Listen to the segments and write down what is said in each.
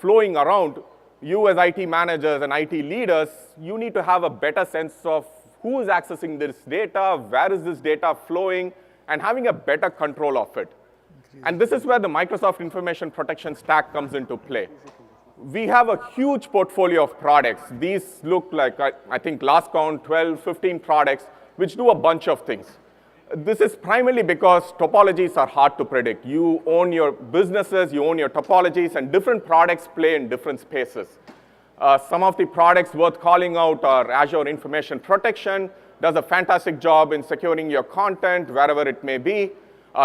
flowing around, you as IT managers and IT leaders, you need to have a better sense of who is accessing this data, where is this data flowing, and having a better control of it. And this is where the Microsoft Information Protection Stack comes into play. We have a huge portfolio of products. These look like, I think last count, 12, 15 products, which do a bunch of things. This is primarily because topologies are hard to predict. You own your businesses, you own your topologies, and different products play in different spaces. Some of the products worth calling out are Azure Information Protection, does a fantastic job in securing your content wherever it may be.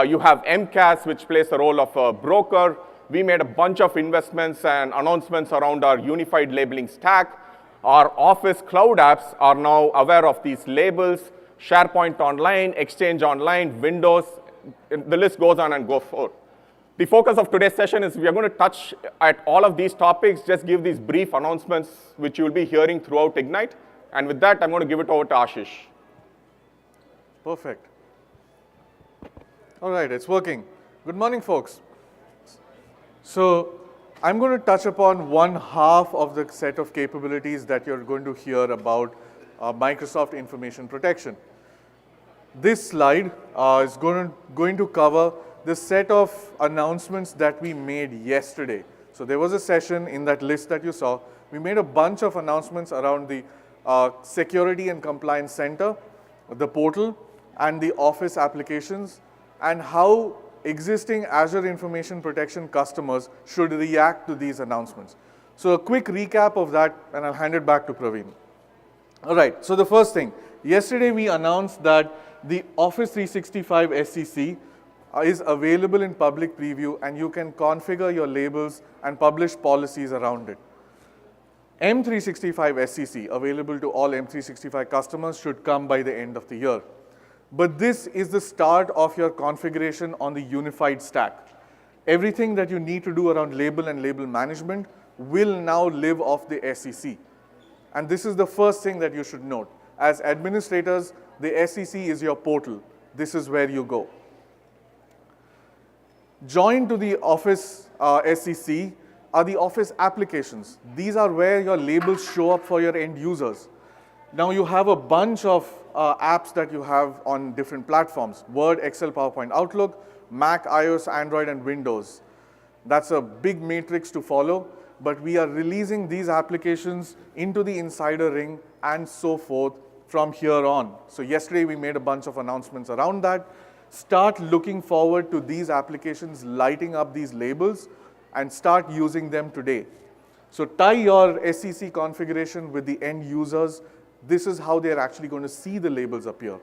You have MCAS, which plays the role of a broker. We made a bunch of investments and announcements around our unified labeling stack. Our Office cloud apps are now aware of these labels. SharePoint Online, Exchange Online, Windows, the list goes on and goes forth. The focus of today's session is we are going to touch at all of these topics, just give these brief announcements which you'll be hearing throughout Ignite. And with that, I'm going to give it over to Ashish. Perfect. All right, it's working. Good morning, folks. So I'm going to touch upon one half of the set of capabilities that you're going to hear about Microsoft Information Protection. This slide is going to cover the set of announcements that we made yesterday. So there was a session in that list that you saw. We made a bunch of announcements around the Security and Compliance Center, the portal, and the Office applications, and how existing Azure Information Protection customers should react to these announcements. So a quick recap of that, and I'll hand it back to Praveen. All right, so the first thing, yesterday we announced that the Office 365 SCC is available in public preview, and you can configure your labels and publish policies around it. M365 SCC, available to all M365 customers, should come by the end of the year. But this is the start of your configuration on the unified stack. Everything that you need to do around label and label management will now live off the SCC. And this is the first thing that you should note. As administrators, the SCC is your portal. This is where you go. Joined to the Office SCC are the Office applications. These are where your labels show up for your end users. Now you have a bunch of apps that you have on different platforms: Word, Excel, PowerPoint, Outlook, Mac, iOS, Android, and Windows. That's a big matrix to follow, but we are releasing these applications into the insider ring and so forth from here on. So yesterday we made a bunch of announcements around that. Start looking forward to these applications lighting up these labels and start using them today. So tie your SCC configuration with the end users. This is how they're actually going to see the labels appear.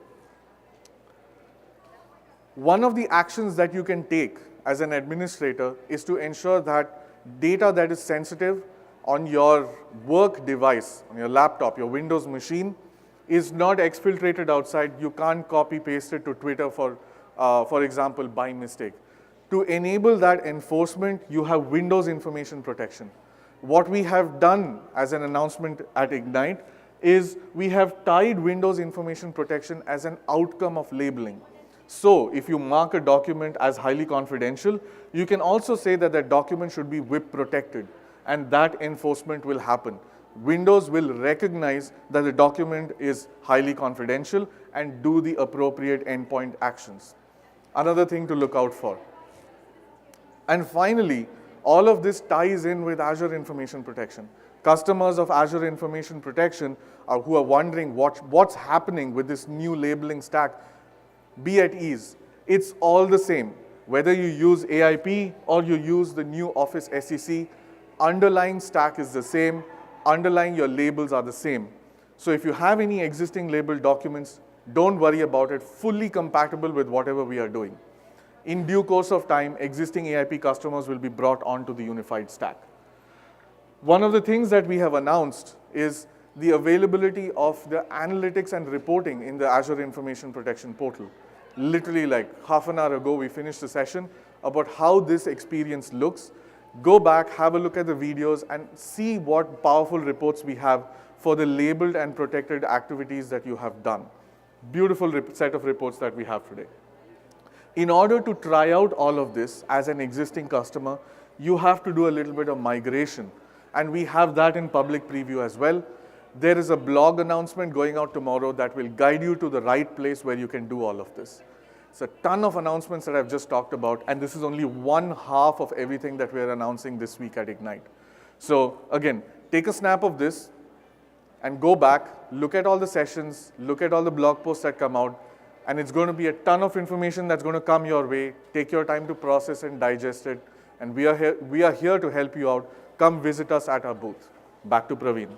One of the actions that you can take as an administrator is to ensure that data that is sensitive on your work device, on your laptop, your Windows machine, is not exfiltrated outside. You can't copy paste it to Twitter, for example, by mistake. To enable that enforcement, you have Windows Information Protection. What we have done as an announcement at Ignite is we have tied Windows Information Protection as an outcome of labeling. So if you mark a document as highly confidential, you can also say that that document should be WIP protected, and that enforcement will happen. Windows will recognize that the document is highly confidential and do the appropriate endpoint actions. Another thing to look out for. And finally, all of this ties in with Azure Information Protection. Customers of Azure Information Protection who are wondering what's happening with this new labeling stack, be at ease. It's all the same. Whether you use AIP or you use the new Office SCC, underlying stack is the same. Underlying your labels are the same. So if you have any existing labeled documents, don't worry about it. Fully compatible with whatever we are doing. In due course of time, existing AIP customers will be brought onto the unified stack. One of the things that we have announced is the availability of the analytics and reporting in the Azure Information Protection portal. Literally like half an hour ago, we finished a session about how this experience looks. Go back, have a look at the videos, and see what powerful reports we have for the labeled and protected activities that you have done. Beautiful set of reports that we have today. In order to try out all of this as an existing customer, you have to do a little bit of migration. And we have that in public preview as well. There is a blog announcement going out tomorrow that will guide you to the right place where you can do all of this. It's a ton of announcements that I've just talked about, and this is only one half of everything that we're announcing this week at Ignite. So again, take a snap of this and go back, look at all the sessions, look at all the blog posts that come out, and it's going to be a ton of information that's going to come your way. Take your time to process and digest it, and we are here to help you out. Come visit us at our booth. Back to Praveen.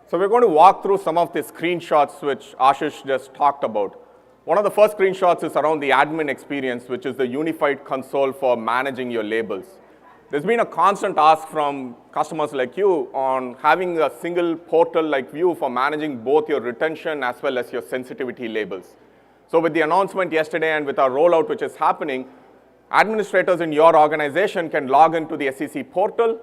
So we're going to walk through some of the screenshots which Ashish just talked about. One of the first screenshots is around the admin experience, which is the unified console for managing your labels. There's been a constant ask from customers like you on having a single portal-like view for managing both your retention as well as your sensitivity labels. So with the announcement yesterday and with our rollout which is happening, administrators in your organization can log into the SEC portal,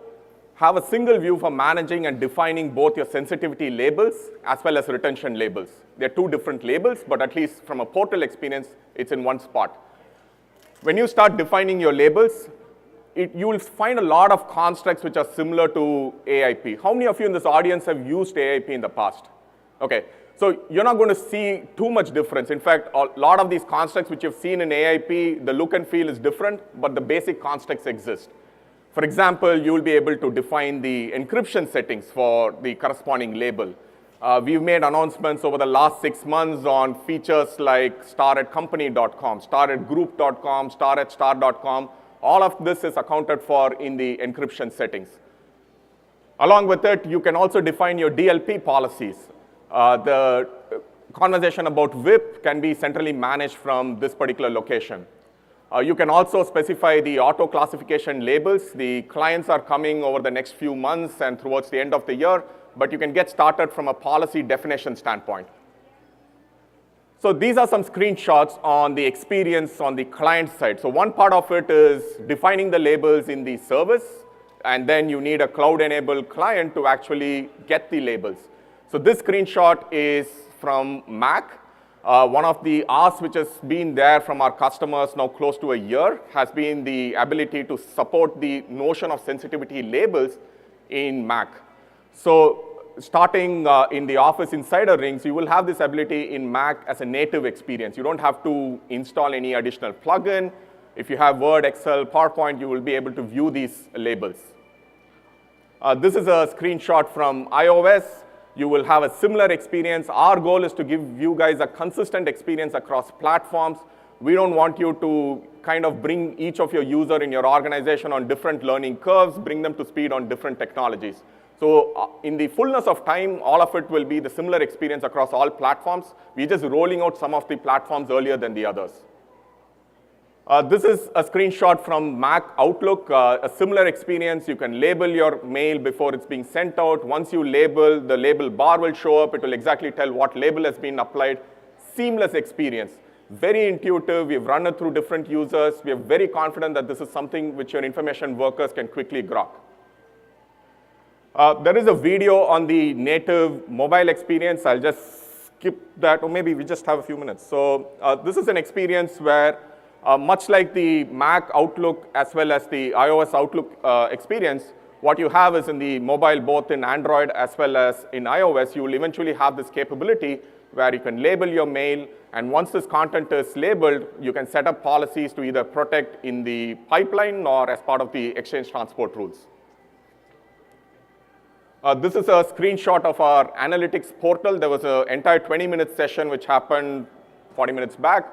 have a single view for managing and defining both your sensitivity labels as well as retention labels. They're two different labels, but at least from a portal experience, it's in one spot. When you start defining your labels, you will find a lot of constructs which are similar to AIP. How many of you in this audience have used AIP in the past? Okay, so you're not going to see too much difference. In fact, a lot of these constructs which you've seen in AIP, the look and feel is different, but the basic constructs exist. For example, you will be able to define the encryption settings for the corresponding label. We've made announcements over the last 6 months on features like star@company.com, star@group.com, star@star.com. All of this is accounted for in the encryption settings. Along with it, you can also define your DLP policies. The conversation about VIP can be centrally managed from this particular location. You can also specify the auto classification labels. The clients are coming over the next few months and towards the end of the year, but you can get started from a policy definition standpoint. So these are some screenshots on the experience on the client side. So one part of it is defining the labels in the service, and then you need a cloud-enabled client to actually get the labels. So this screenshot is from Mac. One of the asks which has been there from our customers now close to a year has been the ability to support the notion of sensitivity labels in Mac. So starting in the Office Insider Rings, you will have this ability in Mac as a native experience. You don't have to install any additional plugin. If you have Word, Excel, PowerPoint, you will be able to view these labels. This is a screenshot from iOS. You will have a similar experience. Our goal is to give you guys a consistent experience across platforms. We don't want you to kind of bring each of your user in your organization on different learning curves, bring them to speed on different technologies. So in the fullness of time, all of it will be the similar experience across all platforms. We're just rolling out some of the platforms earlier than the others. This is a screenshot from Mac Outlook, a similar experience. You can label your mail before it's being sent out. Once you label, the label bar will show up. It will exactly tell what label has been applied. Seamless experience. Very intuitive. We've run it through different users. We are very confident that this is something which your information workers can quickly grok. There is a video on the native mobile experience. I'll just skip that, or maybe we just have a few minutes. So this is an experience where much like the Mac Outlook as well as the iOS Outlook experience, what you have is in the mobile, both in Android as well as in iOS, you will eventually have this capability where you can label your mail, and once this content is labeled, you can set up policies to either protect in the pipeline or as part of the exchange transport rules. This is a screenshot of our analytics portal. There was an entire 20-minute session which happened 40 minutes back.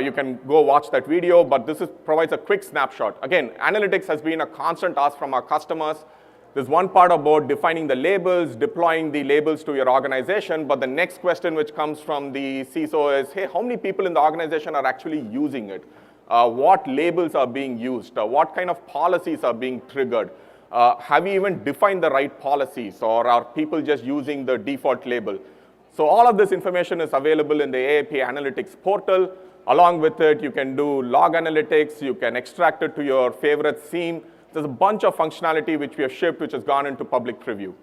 You can go watch that video, but this provides a quick snapshot. Again, analytics has been a constant ask from our customers. There's one part about defining the labels, deploying the labels to your organization, but the next question which comes from the CISO is, hey, how many people in the organization are actually using it? What labels are being used? What kind of policies are being triggered? Have we even defined the right policies, or are people just using the default label? So all of this information is available in the AIP Analytics portal. Along with it, you can do log analytics. You can extract it to your favorite theme. There's a bunch of functionality which we have shipped, which has gone into public preview.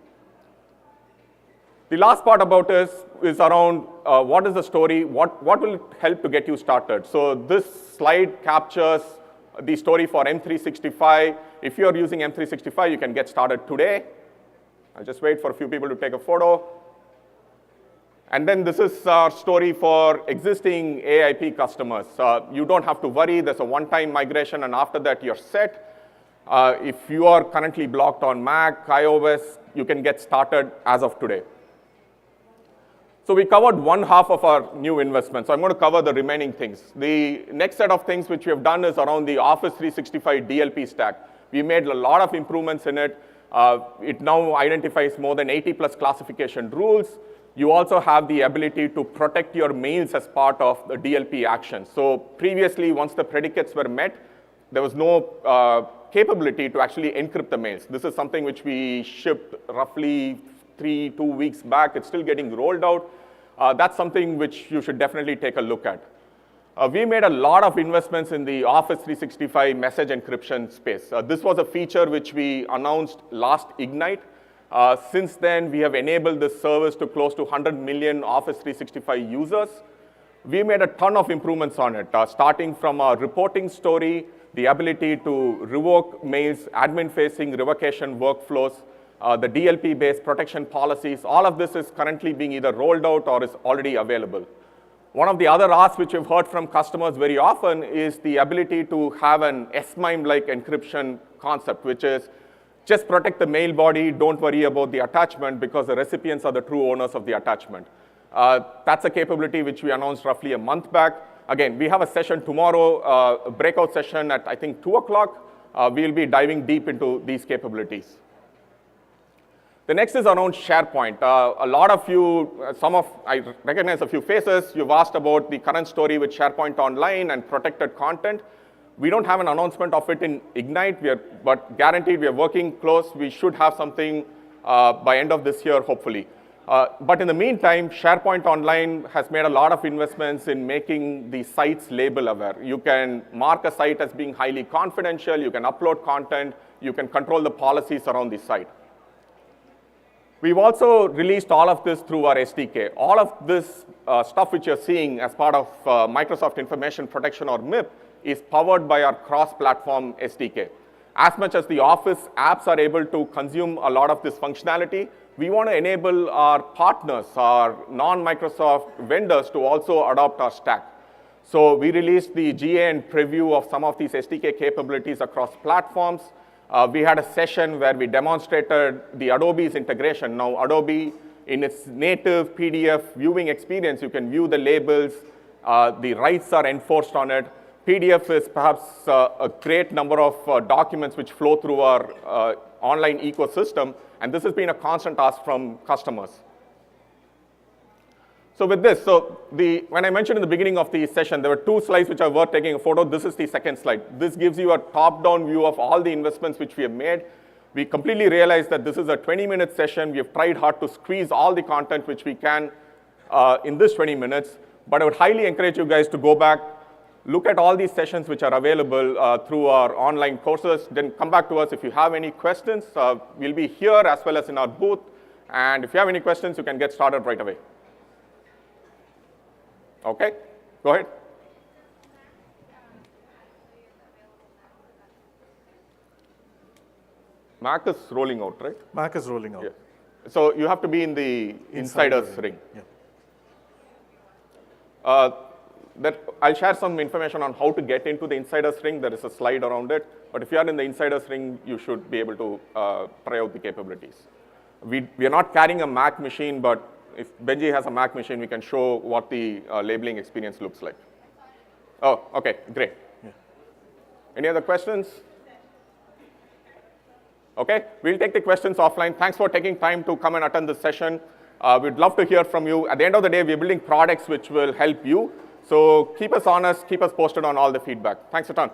The last part about this is around what is the story, what will help to get you started. So this slide captures the story for M365. If you're using M365, you can get started today. I'll just wait for a few people to take a photo. And then this is our story for existing AIP customers. You don't have to worry. There's a one-time migration, and after that, you're set. If you are currently blocked on Mac, iOS, you can get started as of today. So we covered one half of our new investment. So I'm going to cover the remaining things. The next set of things which we have done is around the Office 365 DLP stack. We made a lot of improvements in it. It now identifies more than 80 plus classification rules. You also have the ability to protect your mails as part of the DLP action. So previously, once the predicates were met, there was no capability to actually encrypt the mails. This is something which we shipped roughly 2 weeks back. It's still getting rolled out. That's something which you should definitely take a look at. We made a lot of investments in the Office 365 message encryption space. This was a feature which we announced last Ignite. Since then, we have enabled this service to close to 100 million Office 365 users. We made a ton of improvements on it, starting from our reporting story, the ability to revoke mails, admin-facing revocation workflows, the DLP-based protection policies. All of this is currently being either rolled out or is already available. One of the other asks which we've heard from customers very often is the ability to have an SMIME-like encryption concept, which is just protect the mail body, don't worry about the attachment because the recipients are the true owners of the attachment. That's a capability which we announced roughly a month back. Again, we have a session tomorrow, a breakout session at, I think, 2 o'clock. We'll be diving deep into these capabilities. The next is around SharePoint. A lot of you, I recognize a few faces. You've asked about the current story with SharePoint Online and protected content. We don't have an announcement of it in Ignite, but guaranteed we are working close. We should have something by end of this year, hopefully. But in the meantime, SharePoint Online has made a lot of investments in making the sites label aware. You can mark a site as being highly confidential. You can upload content. You can control the policies around the site. We've also released all of this through our SDK. All of this stuff which you're seeing as part of Microsoft Information Protection or MIP is powered by our cross-platform SDK. As much as the Office apps are able to consume a lot of this functionality, we want to enable our partners, our non-Microsoft vendors to also adopt our stack. So we released the GA and preview of some of these SDK capabilities across platforms. We had a session where we demonstrated the Adobe's integration. Now, Adobe, in its native PDF viewing experience, you can view the labels. The rights are enforced on it. PDF is perhaps a great number of documents which flow through our online ecosystem, and this has been a constant ask from customers. So with this, when I mentioned in the beginning of the session, there were 2 slides which are worth taking a photo. This is the second slide. This gives you a top-down view of all the investments which we have made. We completely realized that this is a 20-minute session. We have tried hard to squeeze all the content which we can in this 20 minutes, but I would highly encourage you guys to go back, look at all these sessions which are available through our online courses, then come back to us if you have any questions. We'll be here as well as in our booth, and if you have any questions, you can get started right away. Okay, go ahead. Mac is rolling out, right? Mac is rolling out. Yeah. So you have to be in the insider's ring. Yeah. I'll share some information on how to get into the insider's ring. There is a slide around it. But if you are in the insider's ring, you should be able to try out the capabilities. We are not carrying a Mac machine, but if Benji has a Mac machine, we can show what the labeling experience looks like. Oh, OK, great. Yeah. Any other questions? OK, we'll take the questions offline. Thanks for taking time to come and attend this session. We'd love to hear from you. At the end of the day, we're building products which will help you. So keep us honest, keep us posted on all the feedback. Thanks a ton.